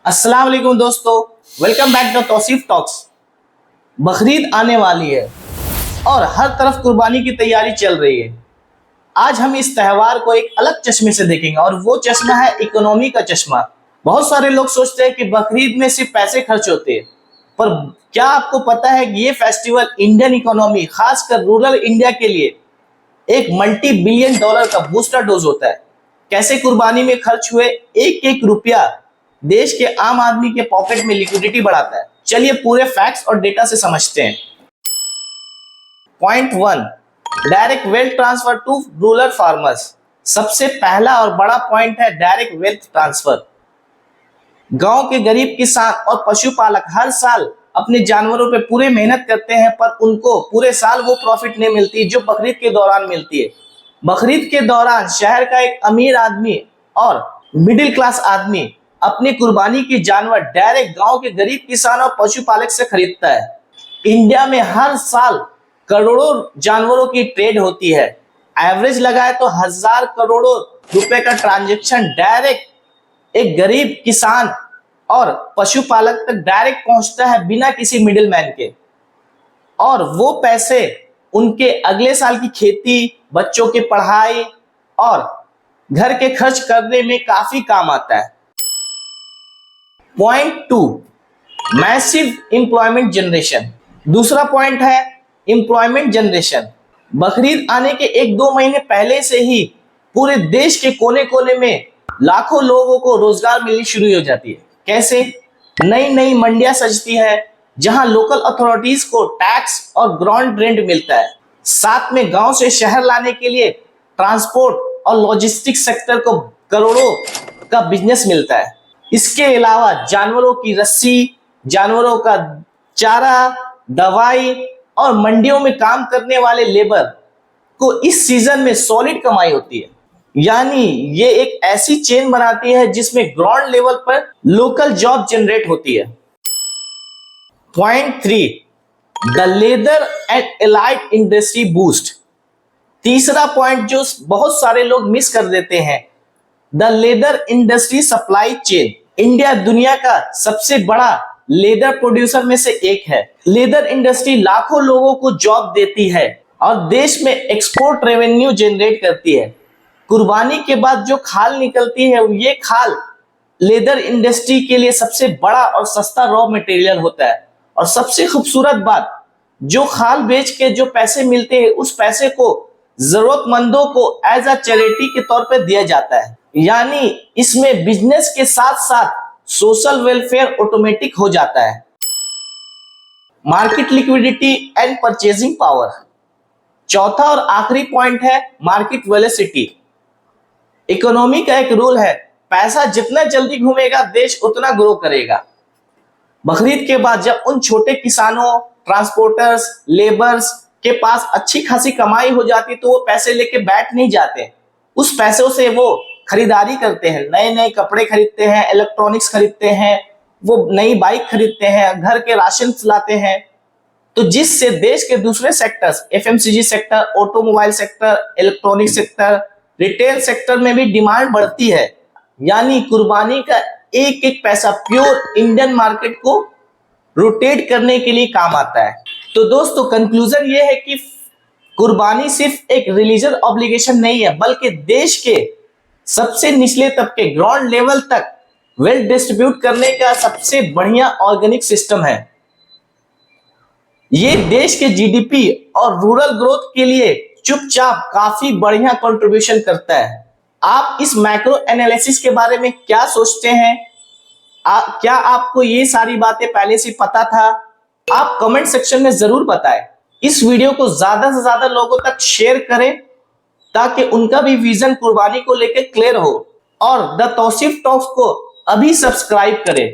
अस्सलाम वालेकुम दोस्तों, welcome back to Tauseef talks. Bakrid आने वाली है और हर तरफ कुर्बानी की तैयारी चल रही है। आज हम इस त्यौहार को एक अलग चश्मे से देखेंगे और वो चश्मा है इकोनॉमी का चश्मा। बहुत सारे लोग सोचते हैं कि बकरीद में सिर्फ पैसे खर्च होते हैं, पर क्या आपको पता है कि ये फेस्टिवल इंडियन इकोनॉमी, खासकर रूरल इंडिया के लिए एक मल्टी बिलियन डॉलर का बूस्टर डोज होता है। कैसे कुर्बानी में खर्च हुए एक एक रुपया देश के आम आदमी के पॉकेट में लिक्विडिटी बढ़ाता है। चलिए पूरे फैक्ट्स और डेटा से समझते हैं। Point 1, direct wealth transfer to rural farmers. सबसे पहला और बड़ा पॉइंट है डायरेक्ट वेल्थ ट्रांसफर। गांव के गरीब किसान और पशुपालक हर साल अपने जानवरों पे पूरे मेहनत करते हैं, पर उनको पूरे साल वो प्रॉफिट नहीं मिलती जो बकरीद के दौरान मिलती है। बकरीद के दौरान शहर का एक अमीर आदमी और मिडिल क्लास आदमी अपनी कुर्बानी की जानवर डायरेक्ट गांव के गरीब किसान और पशुपालक से खरीदता है। इंडिया में हर साल करोड़ों जानवरों की ट्रेड होती है। एवरेज लगाए तो 1000 करोड़ों रुपए का ट्रांजैक्शन डायरेक्ट एक गरीब किसान और पशुपालक तक डायरेक्ट पहुंचता है बिना किसी मिडिल मैन के, और वो पैसे उनके अगले साल की खेती, बच्चों की पढ़ाई और घर के खर्च करने में काफी काम आता है। Point 2, massive employment generation. दूसरा पॉइंट है एम्प्लॉयमेंट जनरेशन। बकरीद आने के 1-2 महीने पहले से ही पूरे देश के कोने कोने में लाखों लोगों को रोजगार मिलनी शुरू हो जाती है। कैसे? नई नई मंडियां सजती है जहां लोकल अथॉरिटीज को टैक्स और ग्राउंड रेंट मिलता है। साथ में गांव से शहर लाने के लिए ट्रांसपोर्ट और लॉजिस्टिक्स सेक्टर को करोड़ों का बिजनेस मिलता है। इसके अलावा जानवरों की रस्सी, जानवरों का चारा, दवाई और मंडियों में काम करने वाले लेबर को इस सीजन में सॉलिड कमाई होती है। यानी ये एक ऐसी चेन बनाती है जिसमें ग्राउंड लेवल पर लोकल जॉब जनरेट होती है। Point 3, the leather and allied industry boost. तीसरा पॉइंट जो बहुत सारे लोग मिस कर देते हैं, the leather industry supply chain. India दुनिया का सबसे बड़ा लेदर प्रोड्यूसर में से एक है। लेदर इंडस्ट्री लाखों लोगों को जॉब देती है और देश में एक्सपोर्ट रेवेन्यू जनरेट करती है। कुर्बानी के बाद जो खाल निकलती है, ये खाल लेदर इंडस्ट्री के लिए सबसे बड़ा और सस्ता रॉ मटेरियल होता है। और सबसे खूबसूरत बात, जो खाल बेच के जो पैसे मिलते हैं, उस पैसे को जरूरतमंदों को एज अ चैरिटी के तौर पे दिया जाता है। यानी इसमें बिजनेस के साथ साथ सोशल वेलफेयर ऑटोमेटिक हो जाता है। Market liquidity and purchasing power. चौथा और आखिरी पॉइंट है मार्केट वेलोसिटी। इकोनॉमी का एक रूल है, पैसा जितना जल्दी घूमेगा देश उतना ग्रो करेगा। बकरीद के बाद जब उन छोटे किसानों, ट्रांसपोर्टर्स, लेबर्स के पास अच्छी खासी कमाई हो जाती तो वो पैसे लेके बैठ नहीं जाते। उस पैसों से वो खरीदारी करते हैं, नए नए कपड़े खरीदते हैं, इलेक्ट्रॉनिक्स खरीदते हैं, वो नई बाइक खरीदते हैं, घर के राशन लाते हैं। तो जिससे देश के दूसरे sectors, FMCG sector, automobile sector, electronic sector, retail sector में भी डिमांड बढ़ती है। यानी कुर्बानी का एक एक पैसा प्योर इंडियन मार्केट को रोटेट करने के लिए काम आता है। तो दोस्तों कंक्लूजन ये है कि कुर्बानी सिर्फ एक रिलीजियस ऑब्लिगेशन नहीं है, बल्कि देश के सबसे निचले तबके, ग्राउंड लेवल तक वेल्थ डिस्ट्रीब्यूट करने का सबसे बढ़िया ऑर्गेनिक सिस्टम है। ये देश के जीडीपी और रूरल ग्रोथ के लिए चुपचाप काफी बढ़िया कंट्रीब्यूशन करता है। आप इस मैक्रो एनालिसिस के बारे में क्या सोचते हैं? क्या आपको ये सारी बातें पहले से पता था? आप कमेंट सेक्शन में जरूर बताएं। इस वीडियो को ज्यादा से ज्यादा लोगों तक शेयर करें ताकि उनका भी विजन कुर्बानी को लेकर क्लियर हो, और द तौसीफ टॉक्स को अभी सब्सक्राइब करें।